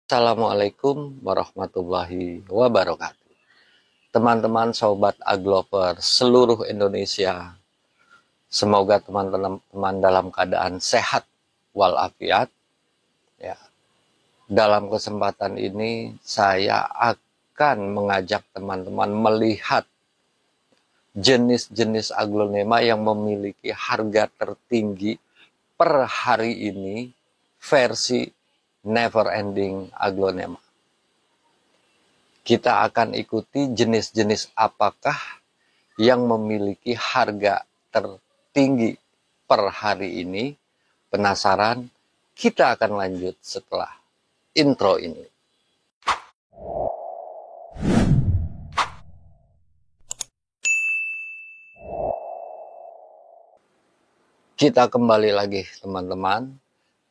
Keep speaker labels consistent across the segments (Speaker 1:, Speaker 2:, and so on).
Speaker 1: Assalamualaikum warahmatullahi wabarakatuh. Teman-teman sobat aglover seluruh Indonesia, semoga teman-teman dalam keadaan sehat walafiat. Ya. Dalam kesempatan ini saya akan mengajak teman-teman melihat jenis-jenis aglonema yang memiliki harga tertinggi per hari ini versi never ending aglonema. Kita akan ikuti jenis-jenis apakah yang memiliki harga tertinggi per hari ini. Penasaran? Kita akan lanjut setelah intro ini. Kita kembali lagi teman-teman.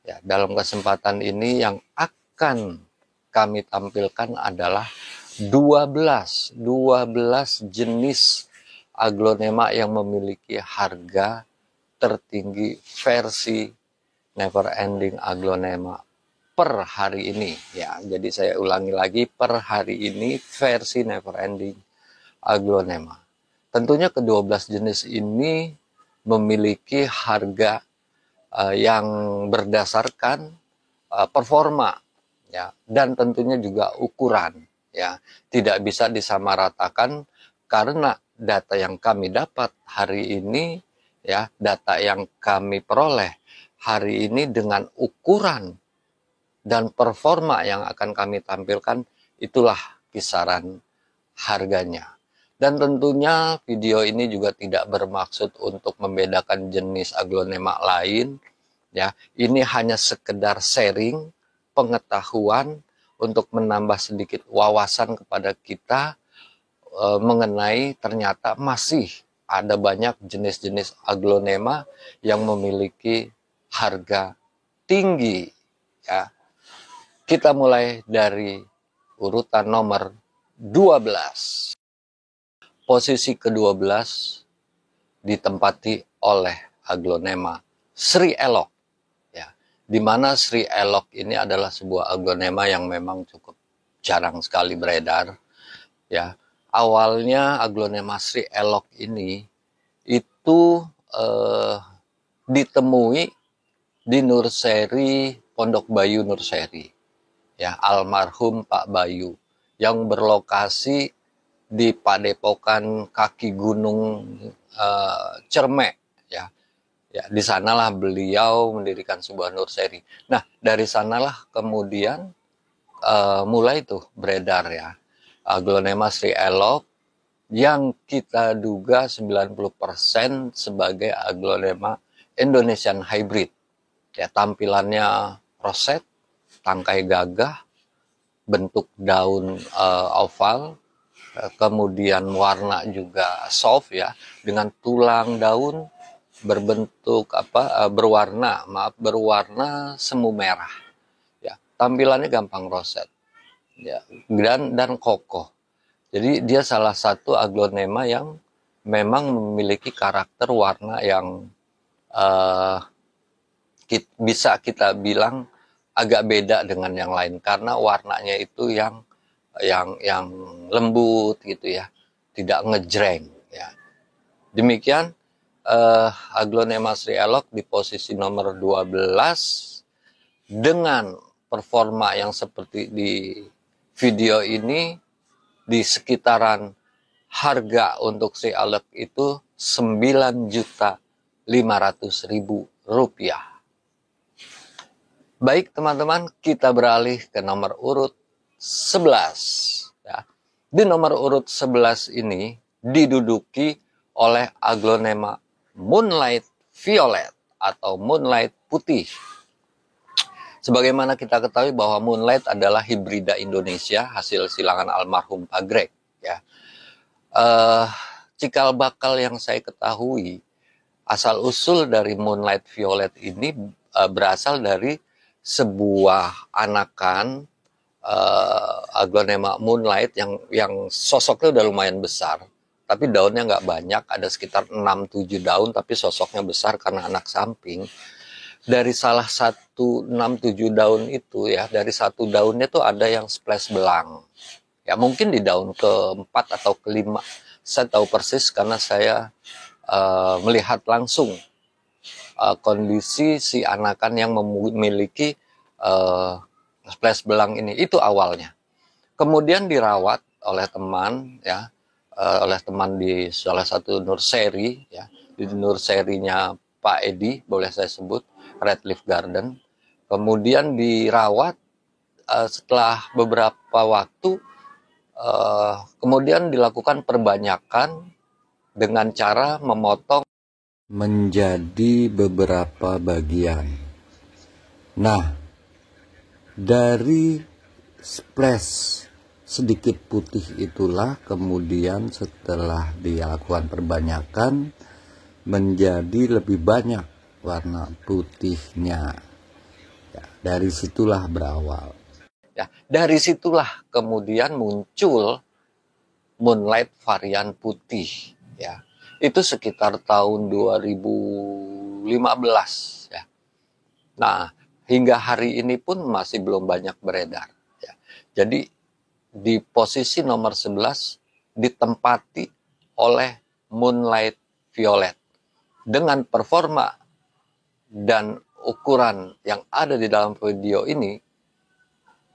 Speaker 1: Ya, dalam kesempatan ini yang akan kami tampilkan adalah 12 jenis aglonema yang memiliki harga tertinggi versi never ending aglonema per hari ini. Ya, jadi saya ulangi lagi, per hari ini versi never ending aglonema. Tentunya ke-12 jenis ini memiliki harga yang berdasarkan performa, ya, dan tentunya juga ukuran, ya, tidak bisa disamaratakan karena data yang kami dapat hari ini, ya, data yang kami peroleh hari ini dengan ukuran dan performa yang akan kami tampilkan, itulah kisaran harganya. Dan tentunya video ini juga tidak bermaksud untuk membedakan jenis aglonema lain, ya. Ini hanya sekedar sharing pengetahuan untuk menambah sedikit wawasan kepada kita mengenai ternyata masih ada banyak jenis-jenis aglonema yang memiliki harga tinggi, ya. Kita mulai dari urutan nomor 12. Posisi ke-12 ditempati oleh aglonema Sri Elok, ya, di mana Sri Elok ini adalah sebuah aglonema yang memang cukup jarang sekali beredar, ya. Awalnya aglonema Sri Elok ini itu ditemui di Nurseri Pondok Bayu Nurseri, ya, almarhum Pak Bayu, yang berlokasi di Padepokan kaki Gunung Cermek, ya. Ya, di sanalah beliau mendirikan sebuah nurseri. Nah, dari sanalah kemudian mulai tuh beredar, ya, aglonema Sri Elok yang kita duga 90% sebagai aglonema Indonesian hybrid. Ya, tampilannya roset, tangkai gagah, bentuk daun oval, kemudian warna juga soft, ya, dengan tulang daun berbentuk berwarna semu merah, ya. Tampilannya gampang roset, ya, dan kokoh. Jadi dia salah satu aglonema yang memang memiliki karakter warna yang bisa kita bilang agak beda dengan yang lain karena warnanya itu yang lembut gitu, ya, tidak ngejreng, ya. Demikian aglonema Sri Elok di posisi nomor 12 dengan performa yang seperti di video ini, di sekitaran harga untuk Sri Elok itu 9.500.000 rupiah. Baik teman-teman, kita beralih ke nomor urut 11. Ya. Di nomor urut 11 ini diduduki oleh aglonema Moonlight Violet atau Moonlight Putih. Sebagaimana kita ketahui bahwa Moonlight adalah hibrida Indonesia hasil silangan almarhum Pak Greg, ya. Cikal bakal yang saya ketahui, asal usul dari Moonlight Violet ini berasal dari sebuah anakan aglonema Moonlight yang sosoknya udah lumayan besar, tapi daunnya nggak banyak, ada sekitar 6-7 daun, tapi sosoknya besar karena anak samping. dari salah satu 6-7 daun itu ya, dari satu daunnya tuh ada yang splash belang. Ya mungkin di daun keempat atau kelima. Saya tahu persis karena saya melihat langsung kondisi si anakan yang memiliki splash belang ini. Itu awalnya. Kemudian dirawat oleh teman ya, oleh teman di salah satu nursery ya, di nurserynya Pak Edi, boleh saya sebut, Redleaf Garden. Kemudian dirawat, setelah beberapa waktu, kemudian dilakukan perbanyakan dengan cara memotong menjadi beberapa bagian. Nah, dari splash sedikit putih itulah kemudian setelah dilakukan perbanyakan menjadi lebih banyak warna putihnya. Ya, dari situlah berawal. Ya, dari situlah kemudian muncul Moonlight varian putih. Ya, itu sekitar tahun 2015. Ya. Nah, hingga hari ini pun masih belum banyak beredar. Ya. Jadi di posisi nomor 11 ditempati oleh Moonlight Violet. Dengan performa dan ukuran yang ada di dalam video ini,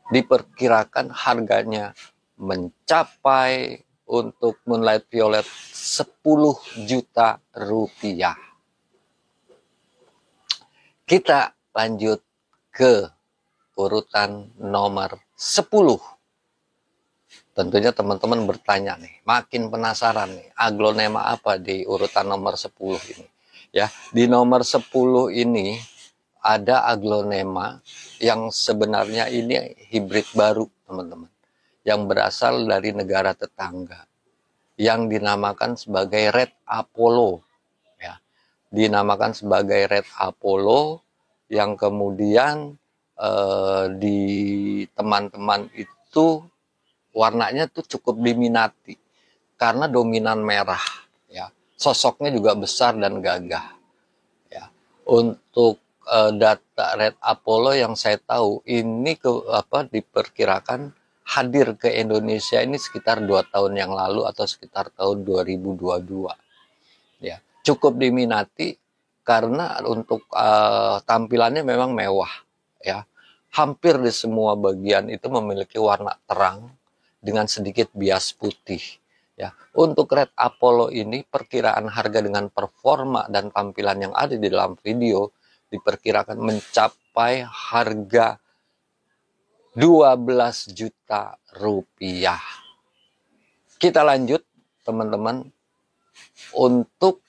Speaker 1: diperkirakan harganya mencapai untuk Moonlight Violet 10 juta rupiah. Kita lanjut ke urutan nomor 10. Tentunya teman-teman bertanya nih, makin penasaran nih, aglonema apa di urutan nomor 10 ini. Ya, di nomor 10 ini ada aglonema yang sebenarnya ini hibrid baru, teman-teman. Yang berasal dari negara tetangga. Yang dinamakan sebagai Red Apollo. Ya, dinamakan sebagai Red Apollo yang kemudian di teman-teman itu warnanya tuh cukup diminati karena dominan merah ya, sosoknya juga besar dan gagah ya. Untuk data Red Apollo yang saya tahu ini diperkirakan hadir ke Indonesia ini sekitar 2 tahun yang lalu atau sekitar tahun 2022 ya. Cukup diminati karena untuk tampilannya memang mewah ya. Hampir di semua bagian itu memiliki warna terang dengan sedikit bias putih ya. Untuk Red Apollo ini perkiraan harga dengan performa dan tampilan yang ada di dalam video diperkirakan mencapai harga 12 juta rupiah. Kita lanjut teman-teman, untuk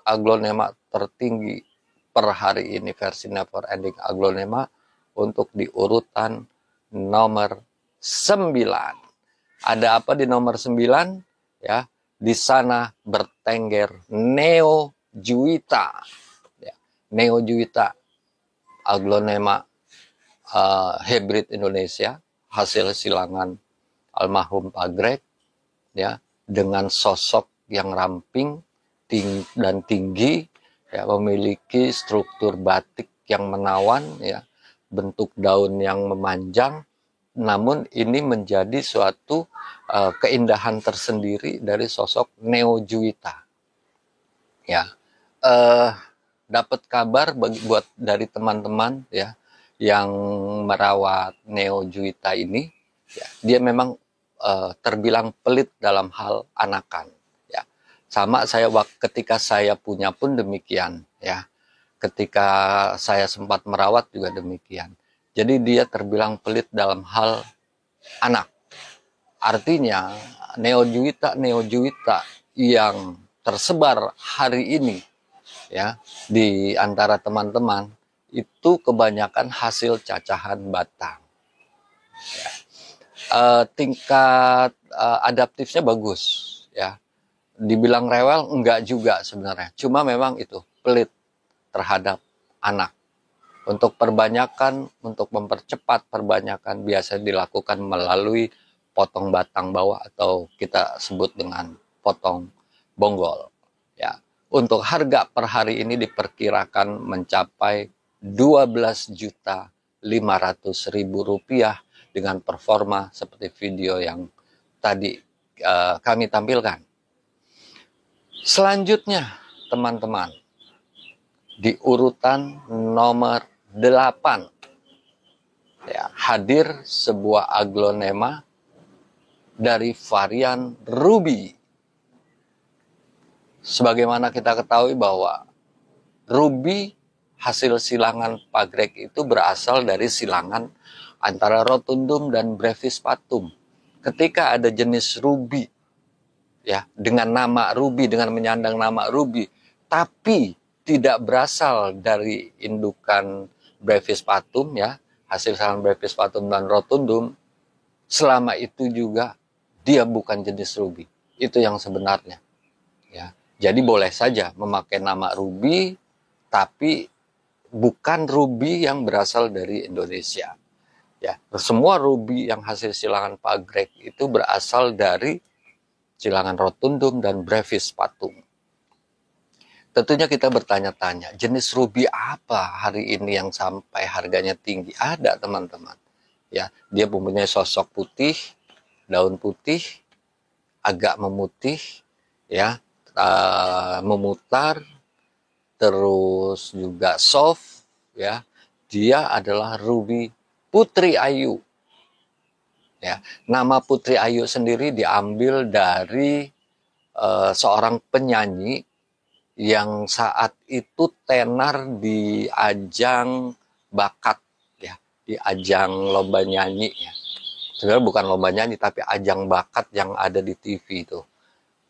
Speaker 1: aglonema tertinggi per hari ini versi Never Ending Aglonema untuk di urutan nomor 9. Ada apa di nomor 9? Ya, di sana bertengger Neo Juwita. Ya, Neo Juwita aglonema hybrid Indonesia hasil silangan almarhum Pak Greg ya, dengan sosok yang ramping dan tinggi ya, memiliki struktur batik yang menawan ya, bentuk daun yang memanjang. Namun ini menjadi suatu keindahan tersendiri dari sosok Neo Juwita. Ya, dapat kabar buat dari teman-teman ya yang merawat Neo Juwita ini, ya, dia memang terbilang pelit dalam hal anakan. Ya, sama saya ketika saya punya pun demikian. Ya, ketika saya sempat merawat juga demikian. Jadi dia terbilang pelit dalam hal anak. Artinya Neo Juwita yang tersebar hari ini ya di antara teman-teman itu kebanyakan hasil cacahan batang. Ya. Tingkat adaptifnya bagus ya. Dibilang rewel enggak juga sebenarnya. Cuma memang itu pelit terhadap anak. Untuk perbanyakan, untuk mempercepat perbanyakan biasa dilakukan melalui potong batang bawah atau kita sebut dengan potong bonggol. Ya, untuk harga per hari ini diperkirakan mencapai Rp12.500.000 dengan performa seperti video yang tadi kami tampilkan. Selanjutnya, teman-teman, di urutan nomor 8, ya, hadir sebuah aglonema dari varian Ruby. Sebagaimana kita ketahui bahwa Ruby hasil silangan Pagrek itu berasal dari silangan antara Rotundum dan Brevispatum. Ketika ada jenis Ruby, ya, dengan nama Ruby, dengan menyandang nama Ruby, tapi tidak berasal dari indukan Brevispatum, ya, hasil silangan Brevispatum dan Rotundum, selama itu juga dia bukan jenis Ruby. Itu yang sebenarnya, ya. Jadi boleh saja memakai nama Ruby, tapi bukan Ruby yang berasal dari Indonesia. Ya, semua Ruby yang hasil silangan Pagrek itu berasal dari silangan Rotundum dan Brevispatum. Tentunya kita bertanya-tanya, jenis Ruby apa hari ini yang sampai harganya tinggi? Ada, teman-teman. Ya, dia mempunyai sosok putih, daun putih, agak memutih, ya, memutar, terus juga soft, ya. Dia adalah Ruby Putri Ayu. Ya, nama Putri Ayu sendiri diambil dari seorang penyanyi yang saat itu tenar di ajang bakat, ya, di ajang lomba nyanyi, ya. Sebenarnya bukan lomba nyanyi tapi ajang bakat yang ada di TV itu.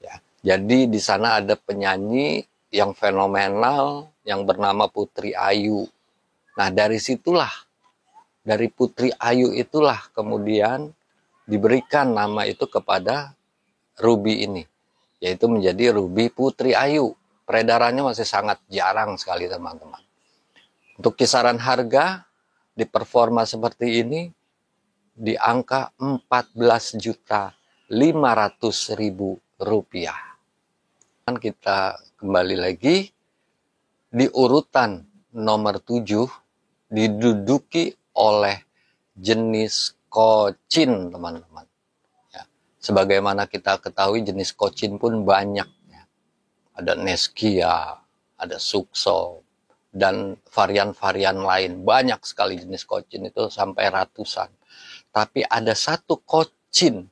Speaker 1: Ya, jadi di sana ada penyanyi yang fenomenal yang bernama Putri Ayu. Nah, dari situlah, dari Putri Ayu itulah kemudian diberikan nama itu kepada Ruby ini, yaitu menjadi Ruby Putri Ayu. Peredarannya masih sangat jarang sekali, teman-teman. Untuk kisaran harga di performa seperti ini di angka Rp14.500.000. Dan kita kembali lagi di urutan nomor 7 diduduki oleh jenis Cochin, teman-teman. Ya, sebagaimana kita ketahui jenis Cochin pun banyak. Ya. Ada Neskia, ada Sukso, dan varian-varian lain. Banyak sekali jenis Cochin itu sampai ratusan. Tapi ada satu Cochin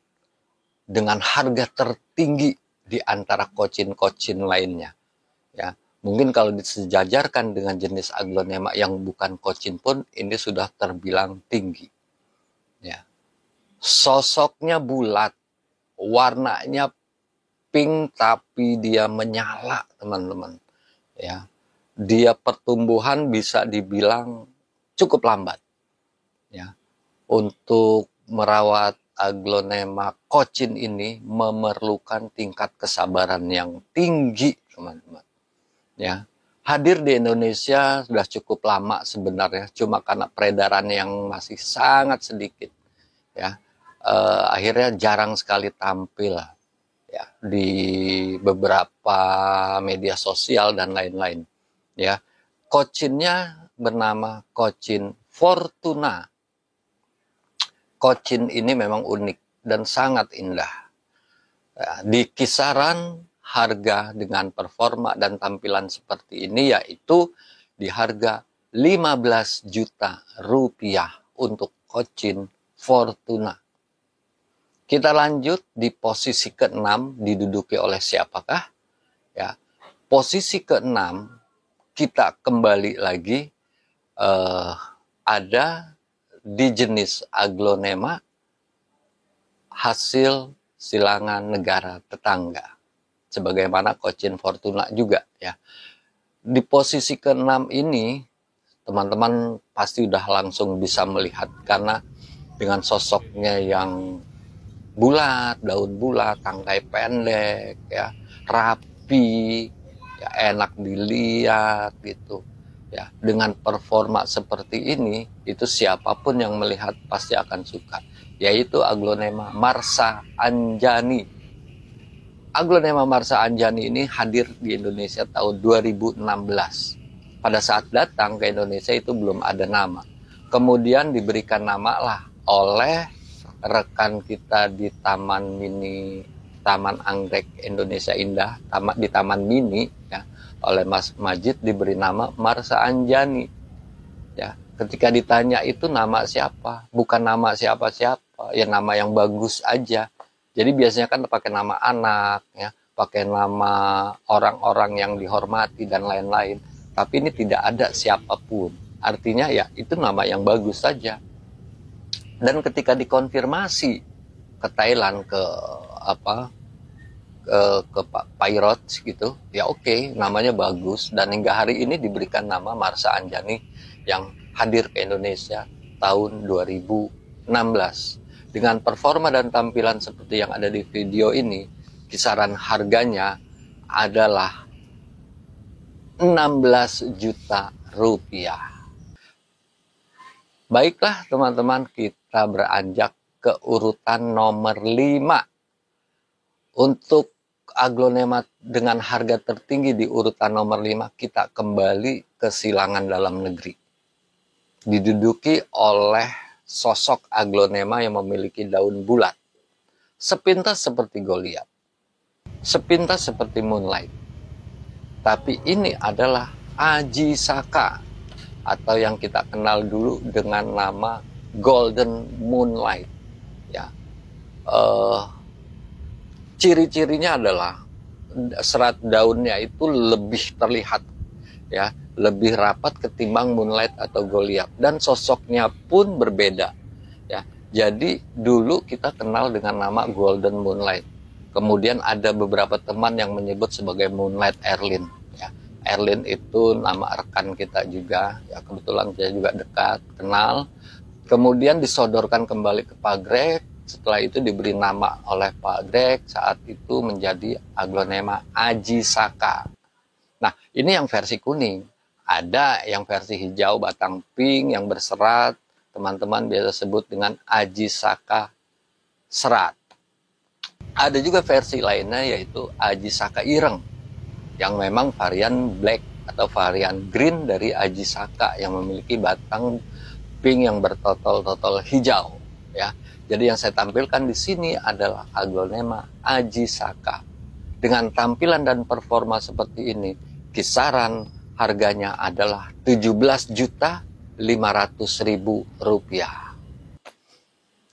Speaker 1: dengan harga tertinggi di antara Cochin-Cochin lainnya. Ya, mungkin kalau disejajarkan dengan jenis aglonema yang bukan Cochin pun ini sudah terbilang tinggi. Ya. Sosoknya bulat, warnanya pink tapi dia menyala, teman-teman. Ya. Dia pertumbuhan bisa dibilang cukup lambat. Ya. Untuk merawat aglonema Cochin ini memerlukan tingkat kesabaran yang tinggi, teman-teman. Ya, hadir di Indonesia sudah cukup lama sebenarnya, cuma karena peredaran yang masih sangat sedikit, ya, akhirnya jarang sekali tampil, ya, di beberapa media sosial dan lain-lain. Ya, Cochinnya bernama Cochin Fortuna. Cochin ini memang unik dan sangat indah. Ya, di kisaran harga dengan performa dan tampilan seperti ini yaitu di harga Rp15 juta untuk Cochin Fortuna. Kita lanjut di posisi ke-6 diduduki oleh siapakah? Ya, posisi ke-6 kita kembali lagi ada di jenis aglonema hasil silangan negara tetangga, sebagaimana Cochin Fortuna juga, ya. Di posisi ke-6 ini teman-teman pasti udah langsung bisa melihat karena dengan sosoknya yang bulat, daun bulat, tangkai pendek, ya, rapi, ya, enak dilihat gitu. Ya, dengan performa seperti ini, itu siapapun yang melihat pasti akan suka, yaitu aglonema Marsa Anjani. Aglonema Marsa Anjani ini hadir di Indonesia tahun 2016. pada saat datang ke Indonesia itu belum ada nama. Kemudian diberikan nama lah oleh rekan kita di Taman Mini, Taman Anggrek Indonesia Indah, di Taman Mini, ya, oleh Mas Majid diberi nama Marsa Anjani. Ya, ketika ditanya itu nama siapa, bukan nama siapa-siapa, ya nama yang bagus aja. Jadi biasanya kan pakai nama anak, ya, pakai nama orang-orang yang dihormati dan lain-lain. Tapi ini tidak ada siapapun. Artinya ya itu nama yang bagus saja. Dan ketika dikonfirmasi ke Thailand, ke Pak Pilot gitu, ya oke, namanya bagus. Dan hingga hari ini diberikan nama Marsa Anjani yang hadir ke Indonesia tahun 2016. Dengan performa dan tampilan seperti yang ada di video ini, kisaran harganya adalah 16 juta rupiah. Baiklah teman-teman, kita beranjak ke urutan nomor 5. Untuk aglonema dengan harga tertinggi di urutan nomor 5, kita kembali ke silangan dalam negeri. Diduduki oleh sosok aglonema yang memiliki daun bulat. Sepintas seperti Goliath, sepintas seperti Moonlight. Tapi ini adalah Aji Saka, atau yang kita kenal dulu dengan nama Golden Moonlight. Ya, ciri-cirinya adalah serat daunnya itu lebih terlihat, ya, lebih rapat ketimbang Moonlight atau Goliath, dan sosoknya pun berbeda. Ya, jadi dulu kita kenal dengan nama Golden Moonlight. Kemudian ada beberapa teman yang menyebut sebagai Moonlight Erlin. Ya, Erlin itu nama rekan kita juga. Ya, kebetulan saya juga dekat, kenal. Kemudian disodorkan kembali ke Pak Greg. Setelah itu diberi nama oleh Pak Greg. Saat itu menjadi aglonema Aji Saka. Nah, ini yang versi kuning. Ada yang versi hijau batang pink yang berserat. Teman-teman biasa sebut dengan Aji Saka serat. Ada juga versi lainnya yaitu Aji Saka Ireng, yang memang varian black atau varian green dari Aji Saka yang memiliki batang pink yang bertotol-totol hijau. Ya, jadi yang saya tampilkan di sini adalah aglonema Aji Saka. Dengan tampilan dan performa seperti ini, kisaran harganya adalah 17.500.000 rupiah.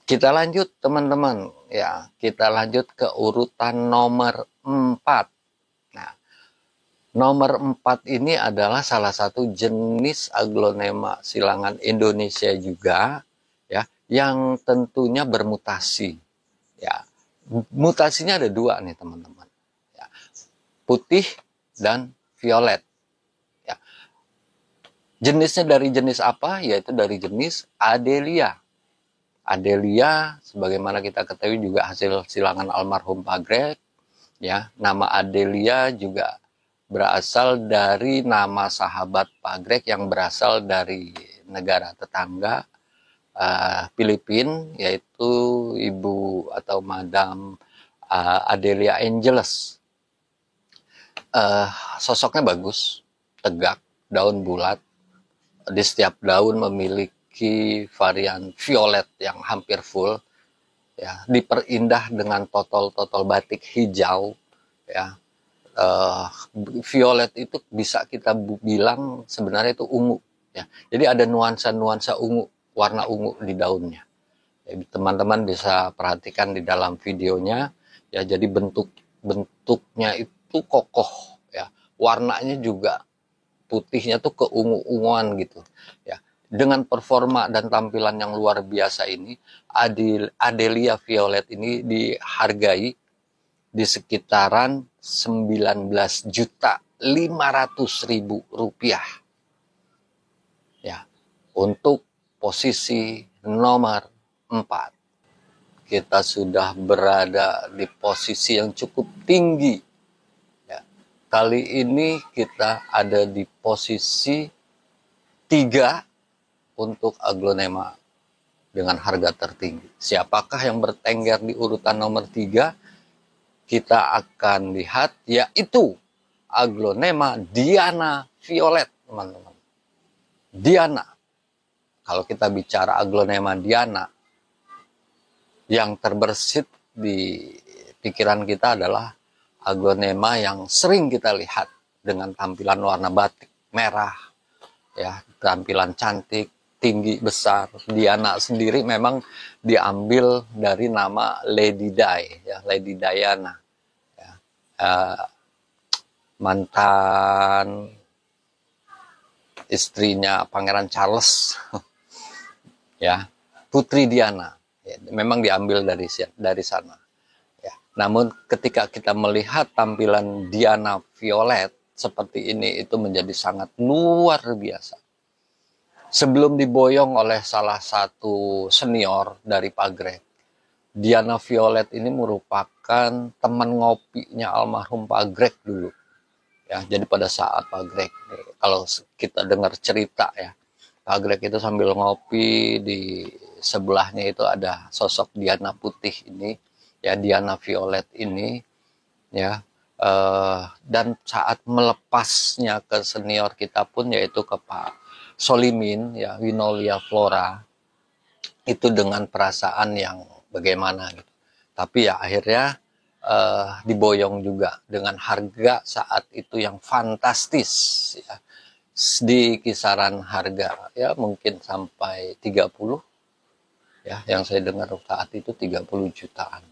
Speaker 1: Kita lanjut teman-teman, ya, kita lanjut ke urutan nomor 4. Nah, nomor 4 ini adalah salah satu jenis aglonema silangan Indonesia juga, ya, yang tentunya bermutasi. Ya, mutasinya ada 2 nih teman-teman, ya, putih dan violet. Ya. Jenisnya dari jenis apa? Yaitu dari jenis Adelia. Adelia, sebagaimana kita ketahui juga hasil silangan almarhum Pak Greg. Ya, nama Adelia juga berasal dari nama sahabat Pak Greg yang berasal dari negara tetangga Filipina, yaitu Ibu atau Madam Adelia Angeles. Sosoknya bagus, tegak, daun bulat. Di setiap daun memiliki varian violet yang hampir full, ya, diperindah dengan totol-totol batik hijau, ya. Violet itu bisa kita bilang sebenarnya itu ungu, ya. Jadi ada nuansa-nuansa ungu, warna ungu di daunnya. Jadi teman-teman bisa perhatikan di dalam videonya, ya. Jadi bentuknya itu kokoh, ya. Warnanya juga putihnya tuh keungu-unguan gitu, ya. Dengan performa dan tampilan yang luar biasa ini, Adelia Violet ini dihargai di sekitaran 19.500.000 rupiah. Ya, untuk posisi nomor 4. Kita sudah berada di posisi yang cukup tinggi. Ya, kali ini kita ada di posisi 3 untuk aglonema dengan harga tertinggi. Siapakah yang bertengger di urutan nomor 3? Kita akan lihat, yaitu aglonema Diana Violet, teman-teman. Diana, kalau kita bicara aglonema Diana, yang terbersit di pikiran kita adalah aglonema yang sering kita lihat dengan tampilan warna batik merah, ya, tampilan cantik, tinggi, besar. Diana sendiri memang diambil dari nama Lady Di, ya, Lady Diana, ya. Mantan istrinya Pangeran Charles, ya, Putri Diana, ya, memang diambil dari sana. Ya. Namun ketika kita melihat tampilan Diana Violet seperti ini, itu menjadi sangat luar biasa. Sebelum diboyong oleh salah satu senior dari Pagrek, Diana Violet ini merupakan teman ngopinya almarhum Pagrek dulu. Ya, jadi pada saat Pagrek, kalau kita dengar cerita ya, Pagrek itu sambil ngopi, di sebelahnya itu ada sosok Diana putih ini, ya, Diana Violet ini, ya, dan saat melepasnya ke senior kita pun, yaitu ke Pak Solimin, ya, Winolia Flora, itu dengan perasaan yang bagaimana gitu. Tapi ya akhirnya diboyong juga dengan harga saat itu yang fantastis, ya, di kisaran harga ya mungkin sampai 30, ya, yang saya dengar saat itu 30 jutaan,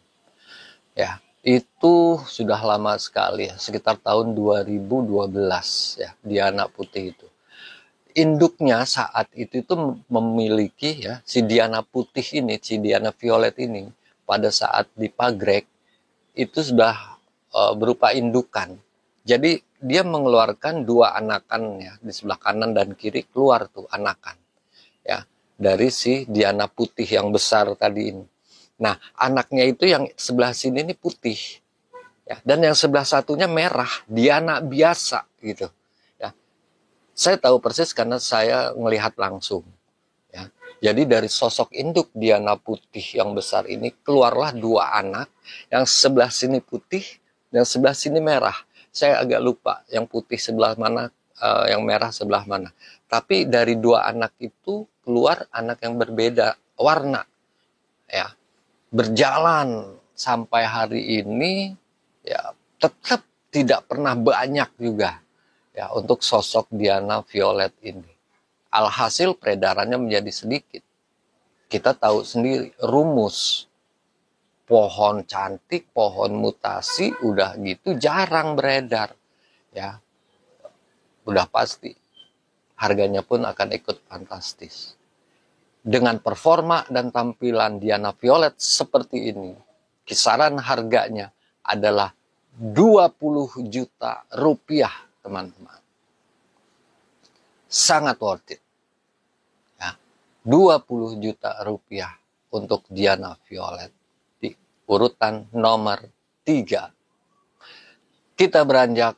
Speaker 1: ya. Itu sudah lama sekali, ya, sekitar tahun 2012, ya, Diana putih itu. Induknya saat itu memiliki, ya, si Diana putih ini, si Diana Violet ini, pada saat di Pagrek itu sudah berupa indukan. Jadi dia mengeluarkan 2 anakan, ya, di sebelah kanan dan kiri keluar tuh anakan, ya, dari si Diana putih yang besar tadi ini. Nah, anaknya itu yang sebelah sini ini putih, ya, dan yang sebelah satunya merah, Diana biasa gitu, ya. Saya tahu persis karena saya melihat langsung, ya. Jadi dari sosok induk Diana putih yang besar ini keluarlah 2 anak, yang sebelah sini putih, yang sebelah sini merah. Saya agak lupa yang putih sebelah mana, yang merah sebelah mana. Tapi dari 2 anak itu keluar anak yang berbeda warna, ya. Berjalan sampai hari ini, ya, tetap tidak pernah banyak juga, ya, untuk sosok Diana Violet ini. Alhasil peredarannya menjadi sedikit. Kita tahu sendiri rumus pohon cantik, pohon mutasi, udah gitu jarang beredar, ya. Udah pasti harganya pun akan ikut fantastis. Dengan performa dan tampilan Diana Violet seperti ini, kisaran harganya adalah 20 juta rupiah, teman-teman. Sangat worth it. 20 juta rupiah untuk Diana Violet di urutan nomor 3. Kita beranjak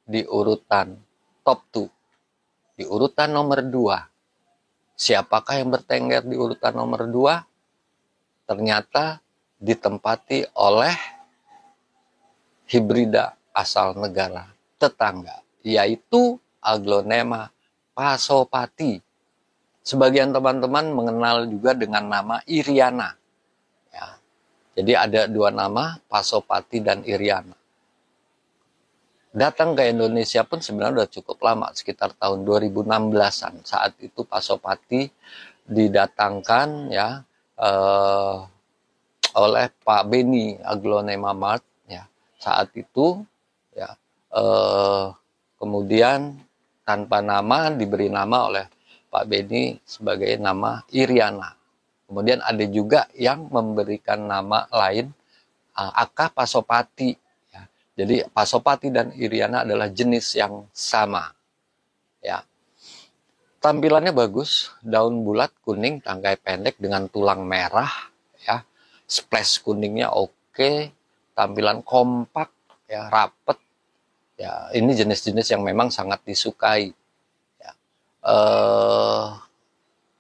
Speaker 1: di urutan top 2. Di urutan nomor 2. Siapakah yang bertengger di urutan nomor 2? Ternyata ditempati oleh hibrida asal negara tetangga, yaitu aglonema Pasopati. Sebagian teman-teman mengenal juga dengan nama Iriana, ya. Jadi ada 2 nama, Pasopati dan Iriana. Datang ke Indonesia pun sebenarnya sudah cukup lama, sekitar tahun 2016-an. Saat itu Pasopati didatangkan, ya, oleh Pak Beni Aglonema Mart, ya. Saat itu, ya, kemudian tanpa nama diberi nama oleh Pak Beni sebagai nama Iriana. Kemudian ada juga yang memberikan nama lain, Aka Pasopati. Ya. Jadi Pasopati dan Iriana adalah jenis yang sama. Ya. Tampilannya bagus, daun bulat kuning, tangkai pendek dengan tulang merah. Ya. Splash kuningnya oke, tampilan kompak, ya, rapet. Ya, ini jenis-jenis yang memang sangat disukai.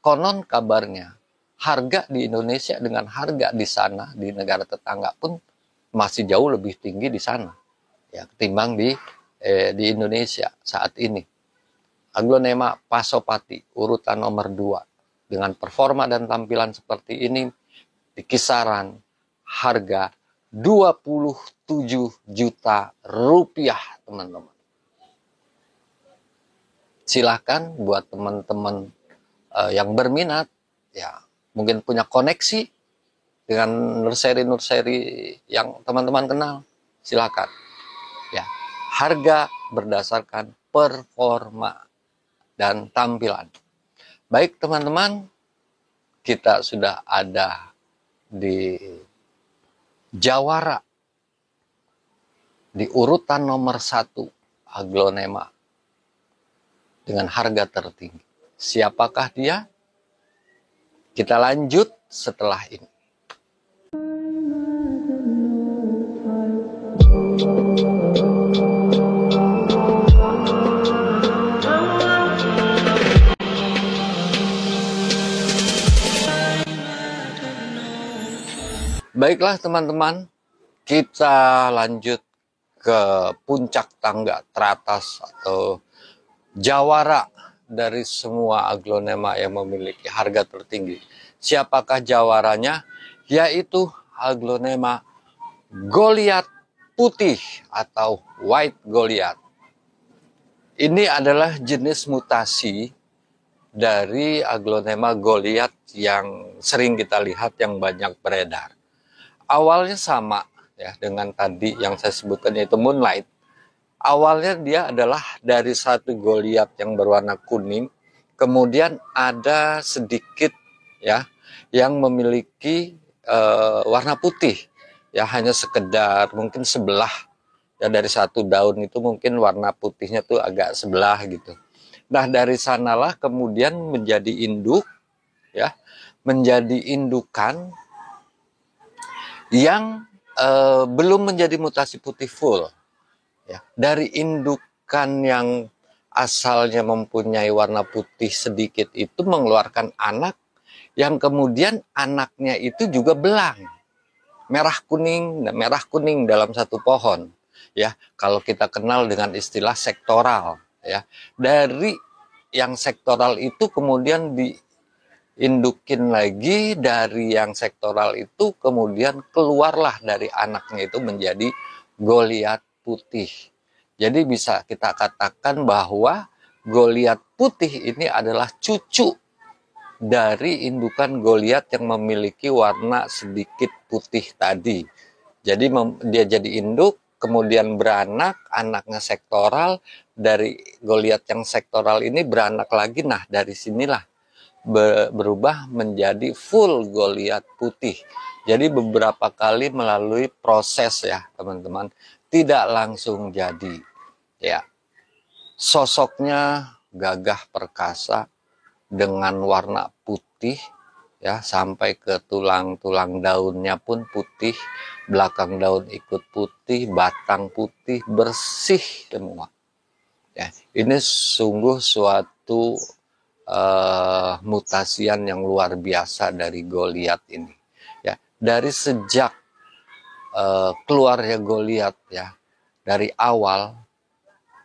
Speaker 1: Konon kabarnya harga di Indonesia dengan harga di sana, di negara tetangga pun masih jauh lebih tinggi di sana, ya, ketimbang di Indonesia saat ini. Aglonema Pasopati urutan nomor 2 dengan performa dan tampilan seperti ini di kisaran harga 27 juta rupiah, teman-teman. Silahkan buat teman-teman yang berminat, ya mungkin punya koneksi dengan nursery yang teman-teman kenal, silakan. Ya, harga berdasarkan performa dan tampilan. Baik teman-teman, kita sudah ada di Jawara di urutan nomor 1 Aglonema dengan harga tertinggi. Siapakah dia? Kita lanjut setelah ini. Baiklah teman-teman, kita lanjut ke puncak tangga teratas atau jawara dari semua aglonema yang memiliki harga tertinggi. Siapakah jawaranya? Yaitu aglonema Goliath putih atau white Goliath. Ini adalah jenis mutasi dari aglonema Goliath yang sering kita lihat yang banyak beredar. Awalnya sama ya dengan tadi yang saya sebutkan yaitu Moonlight. Awalnya dia adalah dari satu Goliath yang berwarna kuning, kemudian ada sedikit ya yang memiliki warna putih, ya hanya sekedar mungkin sebelah ya dari satu daun itu mungkin warna putihnya tuh agak sebelah gitu. Nah dari sanalah kemudian menjadi induk ya, menjadi indukan yang belum menjadi mutasi putih full. Ya, dari indukan yang asalnya mempunyai warna putih sedikit itu mengeluarkan anak yang kemudian anaknya itu juga belang merah kuning dalam satu pohon. Ya, kalau kita kenal dengan istilah sektoral. Ya, dari yang sektoral itu kemudian diindukin lagi, dari yang sektoral itu kemudian keluarlah dari anaknya itu menjadi Goliath putih. Jadi bisa kita katakan bahwa Goliath putih ini adalah cucu dari indukan Goliath yang memiliki warna sedikit putih tadi. Jadi dia jadi induk, kemudian beranak, anaknya sektoral, dari Goliath yang sektoral ini beranak lagi. Nah, dari sinilah berubah menjadi full Goliath putih. Jadi beberapa kali melalui proses ya, teman-teman. Tidak langsung jadi. Ya, sosoknya gagah perkasa dengan warna putih ya, sampai ke tulang-tulang daunnya pun putih, belakang daun ikut putih, batang putih, bersih semua. Ya, ini sungguh suatu mutasian yang luar biasa dari Goliath ini. Ya, dari sejak keluarnya Goliath ya, dari awal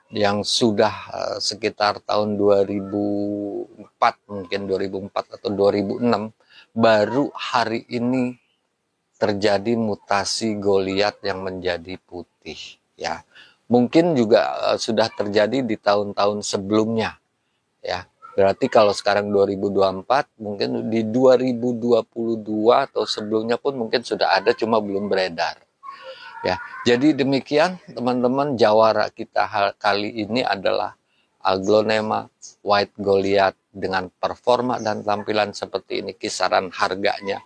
Speaker 1: yang sudah sekitar tahun 2004, mungkin 2004 atau 2006, baru hari ini terjadi mutasi Goliath yang menjadi putih ya. Mungkin juga sudah terjadi di tahun-tahun sebelumnya ya. Berarti kalau sekarang 2024, mungkin di 2022 atau sebelumnya pun mungkin sudah ada, cuma belum beredar. Ya, jadi demikian teman-teman, jawara kita kali ini adalah aglonema white Goliath dengan performa dan tampilan seperti ini. Kisaran harganya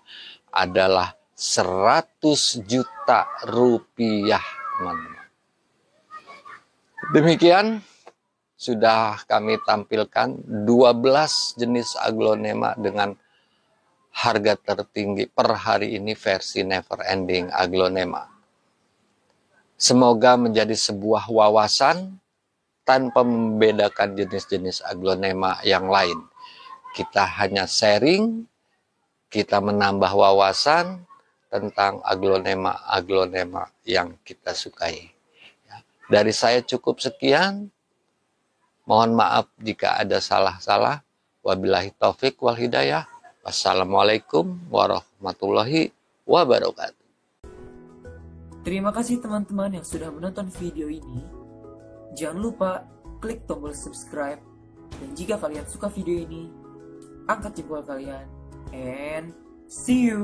Speaker 1: adalah 100 juta rupiah, teman-teman. Demikian sudah kami tampilkan 12 jenis aglonema dengan harga tertinggi per hari ini versi Never Ending Aglonema. Semoga menjadi sebuah wawasan tanpa membedakan jenis-jenis aglonema yang lain. Kita hanya sharing, kita menambah wawasan tentang aglonema-aglonema yang kita sukai. Dari saya cukup sekian. Mohon maaf jika ada salah-salah. Wabillahi taufik wal hidayah. Wassalamualaikum warahmatullahi wabarakatuh.
Speaker 2: Terima kasih teman-teman yang sudah menonton video ini. Jangan lupa klik tombol subscribe. Dan jika kalian suka video ini, angkat jempol kalian. And see you!